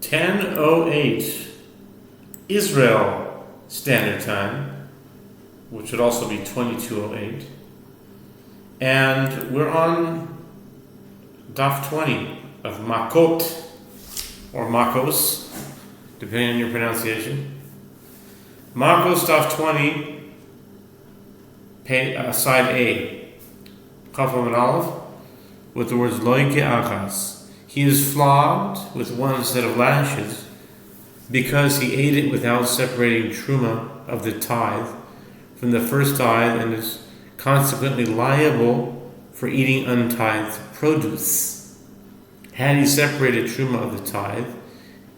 10:08 Israel Standard Time, which would also be 22:08. And we're on Daf 20 of Makot, or Makos, depending on your pronunciation. Makos Daf 20, side A, Chaf and Aleph, with the words Loike Achas. He is flogged with one set of lashes because he ate it without separating truma of the tithe from the first tithe and is consequently liable for eating untithed produce. Had he separated truma of the tithe,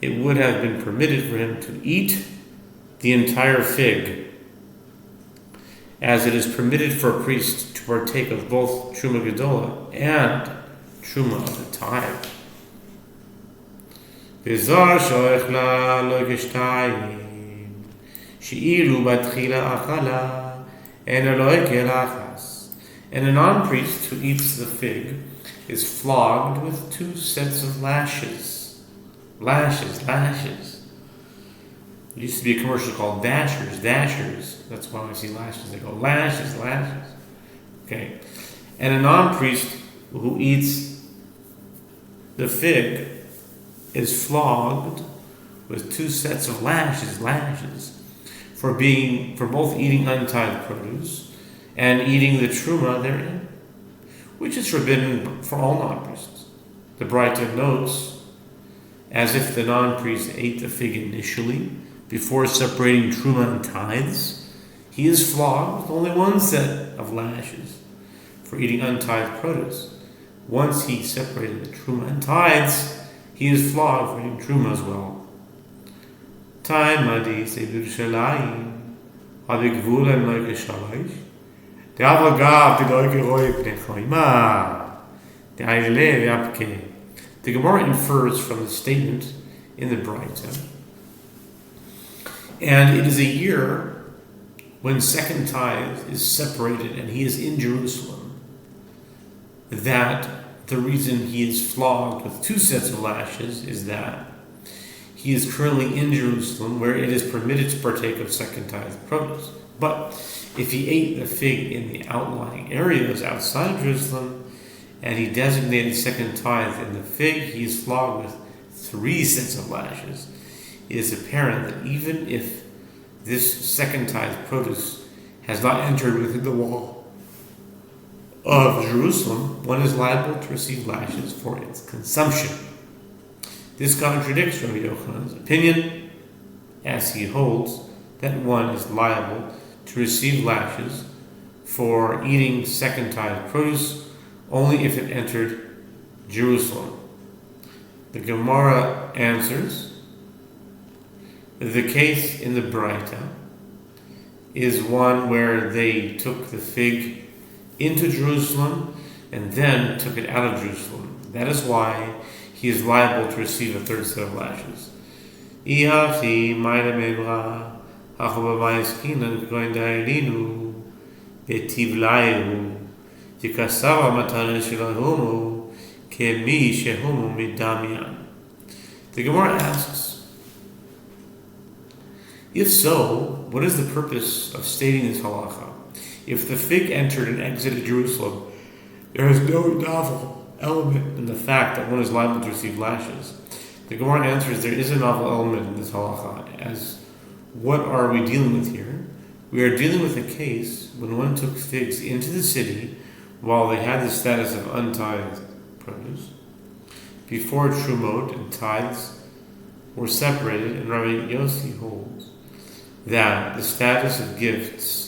it would have been permitted for him to eat the entire fig, as it is permitted for a priest to partake of both truma gedola and truma of the tithe. וזר שאוכלה לא כשתיים, שאילו בתחילה אכלה, אינו לא אכל אחס. And a non-priest who eats the fig is flogged with two sets of lashes. Lashes. There used to be a commercial called Dashers. That's why we see lashes. They go, lashes. Okay. And a non-priest who eats the fig is flogged with two sets of lashes for both eating untithed produce and eating the truma therein, which is forbidden for all non-priests. The Braita notes, as if the non-priest ate the fig initially before separating truma and tithes, he is flogged with only one set of lashes for eating untithed produce. Once he separated the truma and tithes, he is flogged for eating truma as well. Time madis Yerushalayim habigvul and like shalish. The avagav the loike roy pnechoima. The aile yapke. The Gemara infers from the statement in the Braita, and it is a year when second tithe is separated and he is in Jerusalem, that the reason he is flogged with two sets of lashes is that he is currently in Jerusalem, where it is permitted to partake of second tithe produce. But if he ate the fig in the outlying areas outside of Jerusalem, and he designated second tithe in the fig, he is flogged with three sets of lashes. It is apparent that even if this second tithe produce has not entered within the wall of Jerusalem, one is liable to receive lashes for its consumption. This contradicts Rabbi Yochanan's opinion, as he holds that one is liable to receive lashes for eating second tithe produce only if it entered Jerusalem. The Gemara answers, the case in the Braita is one where they took the fig into Jerusalem and then took it out of Jerusalem. That is why he is liable to receive a third set of lashes. The Gemara asks, if so, what is the purpose of stating this halacha? If the fig entered and exited Jerusalem, there is no novel element in the fact that one is liable to receive lashes. The Gemara answers there is a novel element in this halacha, as what are we dealing with here? We are dealing with a case when one took figs into the city while they had the status of untithed produce, before trumot and tithes were separated, and Rabbi Yossi holds that the status of gifts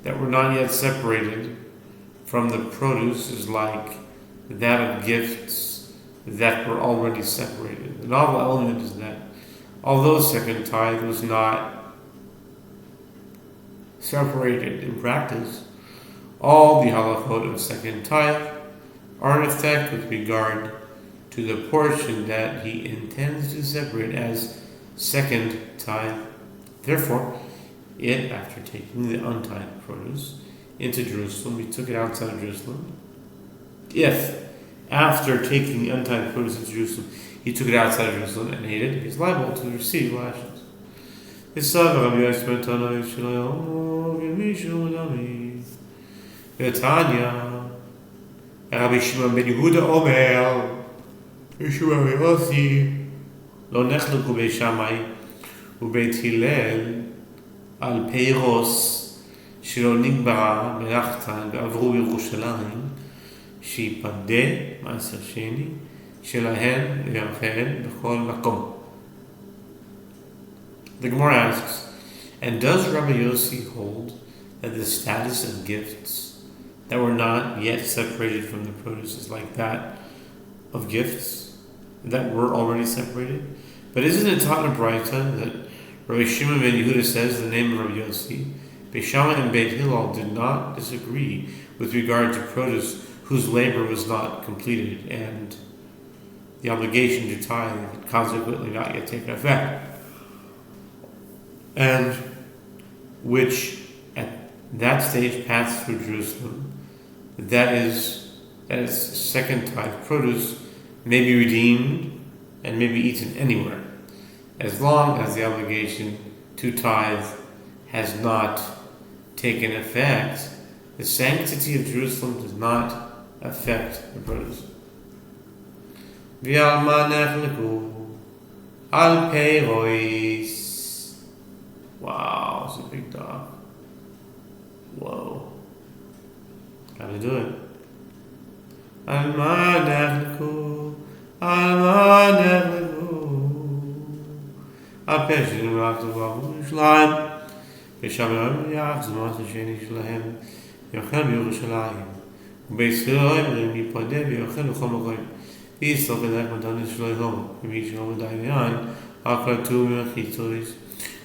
that were not yet separated from the produce is like that of gifts that were already separated. The novel element is that although second tithe was not separated in practice, all the halachot of second tithe are in effect with regard to the portion that he intends to separate as second tithe. Therefore, it, after taking the untithed produce into Jerusalem, he took it outside of Jerusalem. If, after taking the untithed produce into Jerusalem, he took it outside of Jerusalem and ate it, he's liable to receive lashes. Rabbi Shimon ben Yehuda Omer, Yehoshua Yossi, Lo nechluku bei Shammai ובית הלל על פירוס שלא נגברה מלאכתן ועברו בירושלים שיפדה מעשר שני שלהן ויאכלן בכל מקום. The Gemara asks, and does Rabbi Yossi hold that the status of gifts that were not yet separated from the produce is like that of gifts that were already separated? But isn't it taught in a Braita that Rabbi Shimon ben Yehuda says the name of Rabbi Yossi? Beit Shammai and Beit Hillel did not disagree with regard to produce whose labor was not completed and the obligation to tithe had consequently not yet taken effect, and which at that stage passed through Jerusalem. That is second tithe produce may be redeemed and may be eaten anywhere, as long as the obligation to tithe has not taken effect. The sanctity of Jerusalem does not affect the produce. Wow, it's a big dog. Whoa. Gotta do it.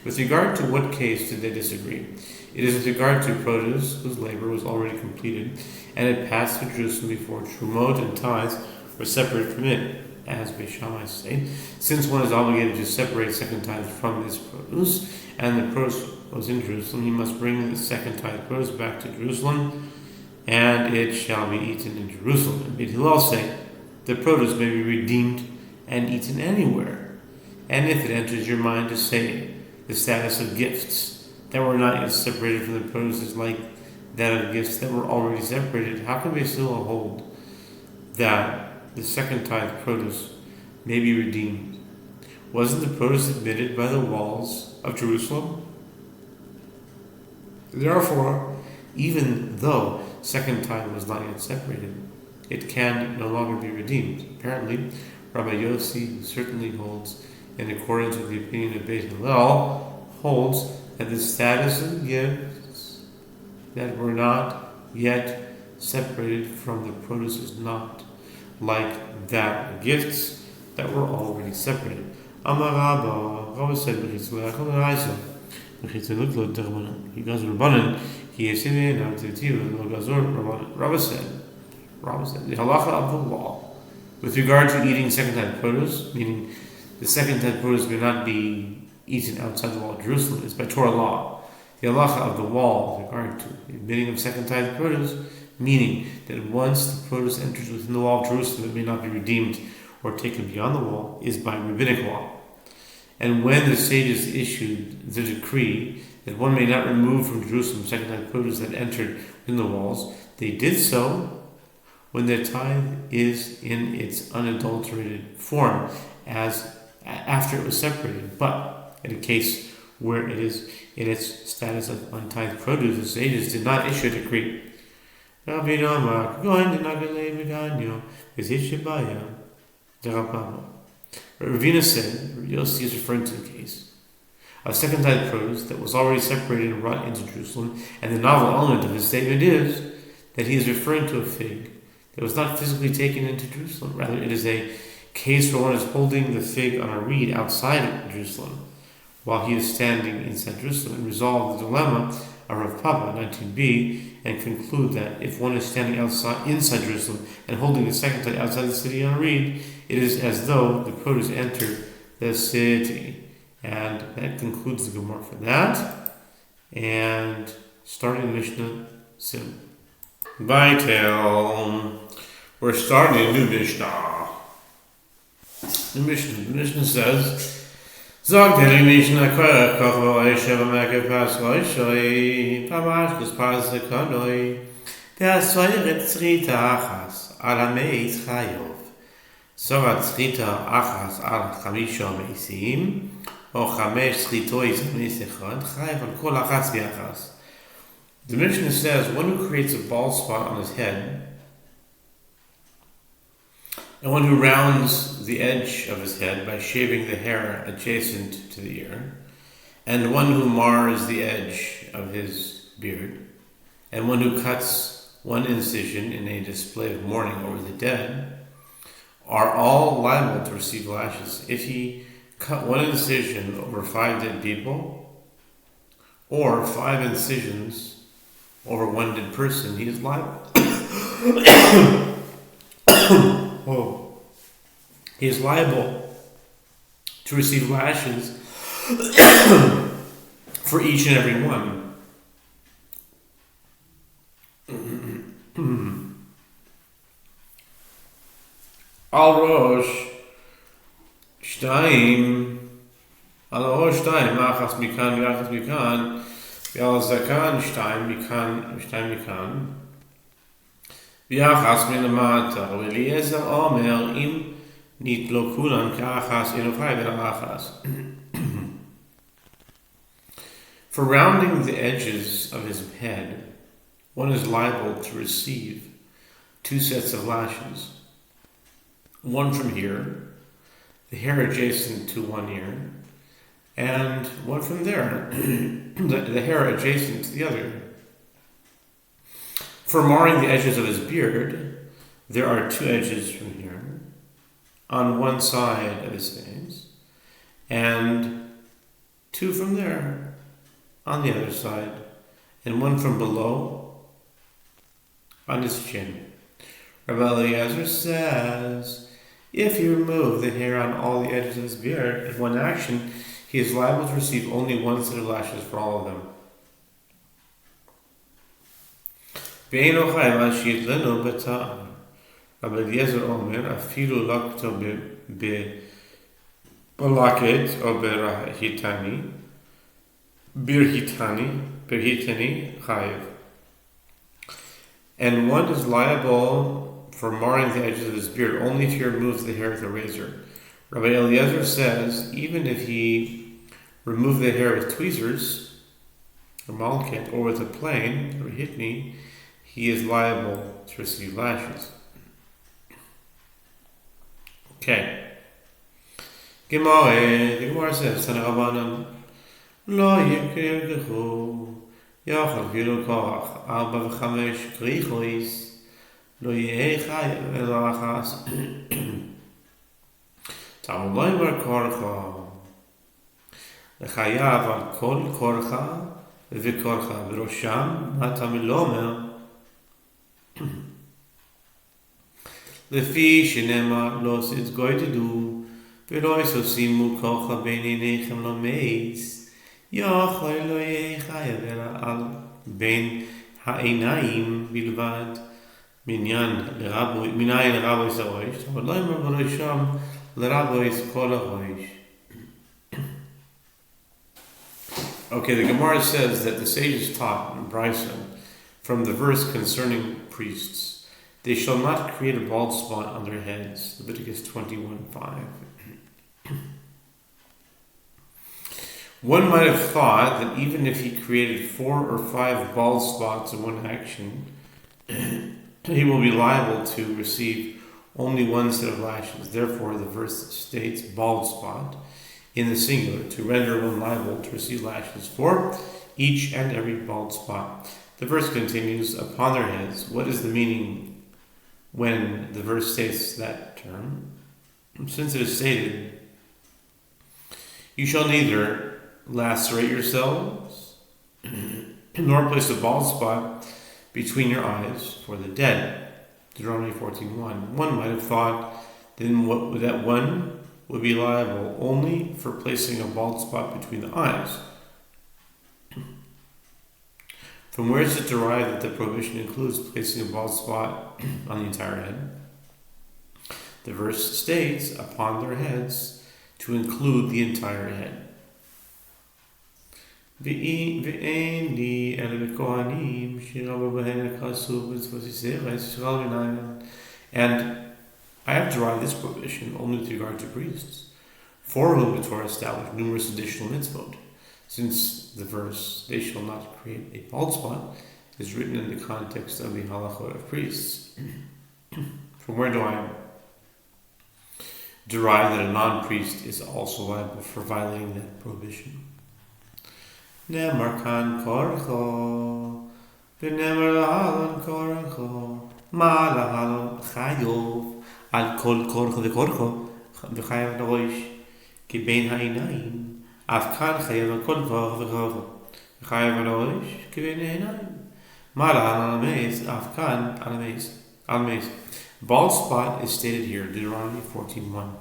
With regard to what case did they disagree? It is with regard to produce whose labor was already completed and it passed through Jerusalem before Trumot and tithes were separated from it, as Beit Shammai say. Since one is obligated to separate second tithe from this produce, and the produce was in Jerusalem, he must bring the second tithe produce back to Jerusalem, and it shall be eaten in Jerusalem. And Beit Hillel say, the produce may be redeemed and eaten anywhere. And if it enters your mind to say the status of gifts that were not yet separated from the produce is like that of gifts that were already separated, how can Beit Hillel hold that the second tithe produce may be redeemed? Wasn't the produce admitted by the walls of Jerusalem? Therefore, even though second tithe was not yet separated, it can no longer be redeemed. Apparently, Rabbi Yossi certainly holds, in accordance with the opinion of Beit Hillel, holds that the status of gifts that were not yet separated from the produce is not like that of gifts that were already separated. Amar Rabba, Rabba said, Rabba said, the halacha of the law with regard to eating second-hand produce, meaning the second-hand produce may not be eaten outside the wall of Jerusalem, is by Torah law. The halacha of the wall with regard to the admitting of second-hand produce, meaning that once the produce enters within the wall of Jerusalem, it may not be redeemed or taken beyond the wall, is by rabbinic law. And when the sages issued the decree that one may not remove from Jerusalem second-hand produce that entered within the walls, they did so when the tithe is in its unadulterated form, as after it was separated. But in a case where it is in its status of untithed produce, the sages did not issue a decree. Ravina said, Yossi is referring to the case of second tithe produce that was already separated and brought into Jerusalem, and the novel element of his statement is that he is referring to a fig that was not physically taken into Jerusalem. Rather, it is a case where one is holding the fig on a reed outside of Jerusalem while he is standing inside Jerusalem, and resolve the dilemma of Rav Papa 19b and conclude that if one is standing inside Jerusalem and holding the second tithe outside the city on a reed, it is as though the produce entered the city. And that concludes the Gemara for that. And starting Mishnah soon. Baitel. We're starting a new Mishnah. The Mishnah says, Zog der Mishnah koch v'oy sheva mekev pas v'oy shoy pamash kus pas kanoi ve'asoyret tzrita achas al hameis chayov sorat tzrita achas al chamisha meisim o chamesh tzritois meis echad chayav al kol achas v'achas. The Mishnah says, one who creates a bald spot on his head and one who rounds the edge of his head by shaving the hair adjacent to the ear, and one who mars the edge of his beard, and one who cuts one incision in a display of mourning over the dead, are all liable to receive lashes. If he cut one incision over 5 dead people, or 5 incisions over 1 dead person, he is liable. Whoa. He is liable to receive lashes for each and every one. Al Rosh Shtaim Achas Mikan V'Achas Mikan V'Al Zakan Shtaim Mikan V'Achas Minamata V'Eliezer Omer Im Nitlo Kulan K'Achas Enofai V'Achas. For rounding the edges of his head, one is liable to receive 2 sets of lashes. One from here, the hair adjacent to one ear, and one from there, the hair adjacent to the other ear. For marring the edges of his beard, there are 2 edges from here, on one side of his face, and 2 from there, on the other side, and one from below, on his chin. Rabbi Eliezer says, if he remove the hair on all the edges of his beard in one action, he is liable to receive only 1 set of lashes for all of them. Rabbi Eliezer Omer, afilu lakto b'laket o birhitani chayiv. And one is liable for marring the edges of his beard only if he removes the hair with a razor. Rabbi Eliezer says, even if he removed the hair with tweezers, or malket, or with a plane, or hitni, he is liable to receive lashes. Okay. The Gemara says, Tanarabanan, Lo yirkehu, Yachal vilu koach, 4 ו5 grichois, Lo yeh chayav elachas. Talmud loimer korcha. Lechayav al kol korcha v'korcha b'rosham. Matamid lomer. Lefi shenema lo sitz goytedu v'lo isosimu korcha bein einechem lo meis. Yachal lo yeh chayav ela al bein ha'einayim bilvad. Minyan l'rabois ha'roish, but loimer b'rosham l'rabois kol ha'roish. Okay, the Gemara says that the sages taught in Brisa from the verse concerning priests, they shall not create a bald spot on their heads. Leviticus 21:5. One might have thought that even if he created 4 or 5 bald spots in one action, he will be liable to receive only 1 set of lashes. Therefore, the verse states bald spot in the singular to render one liable to receive lashes for each and every bald spot. The verse continues, upon their heads. What is the meaning when the verse states that term? Since it is stated, you shall neither lacerate yourselves nor place a bald spot between your eyes for the dead. Deuteronomy 14:1. One might have thought then that one would be liable only for placing a bald spot between the eyes. From where is it derived that the prohibition includes placing a bald spot on the entire head? The verse states, upon their heads, to include the entire head. And I have derived this prohibition only with regard to priests, for whom the Torah established numerous additional mitzvot, since the verse, they shall not create a bald spot, is written in the context of the halachot of priests. From where do I derive that a non-priest is also liable for violating that prohibition? Nemar kan korcho, v'nemar lahalon korcho, ma lahalon chayov, al kol korcho v'korcho, v'chayav roish, ki bein ha'inayim, af kan chayav al kol korcho v'korcho, v'chayav roish, ki bein ha'inayim, ma lahalon al-meis, af kan al-meis. Bald spot is stated here, Deuteronomy 14:1,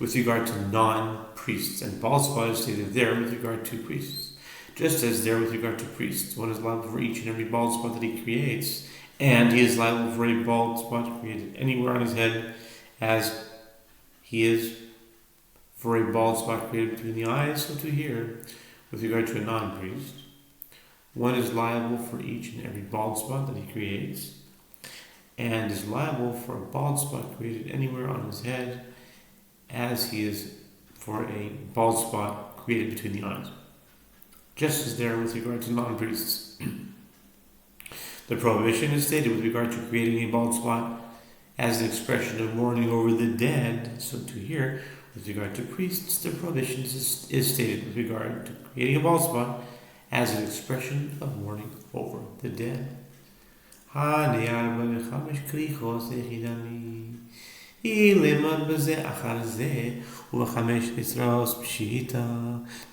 with regard to non-priests, and bald spot is stated there with regard to priests. Just as there with regard to priests, one is liable for each and every bald spot that he creates, and he is liable for a bald spot created anywhere on his head, as he is for a bald spot created between the eyes. So to here, with regard to a non-priest, one is liable for each and every bald spot that he creates, and is liable for a bald spot created anywhere on his head, as he is for a bald spot created between the eyes. Just as there with regard to non-priests. The prohibition is stated with regard to creating a bald spot as an expression of mourning over the dead. So to here, with regard to priests, the prohibition is stated with regard to creating a bald spot as an expression of mourning over the dead. The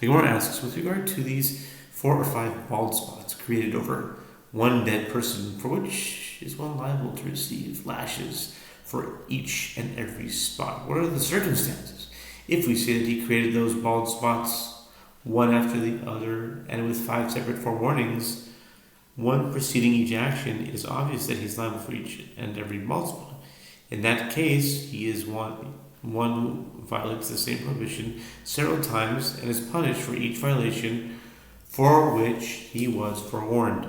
Gemara asks, with regard to these 4 or 5 bald spots created over one dead person, for which is one liable to receive lashes for each and every spot? What are the circumstances? If we say that he created those bald spots one after the other and with 5 separate forewarnings, one preceding each action, it is obvious that he is liable for each and every bald spot. In that case, he is one who violates the same prohibition several times and is punished for each violation for which he was forewarned.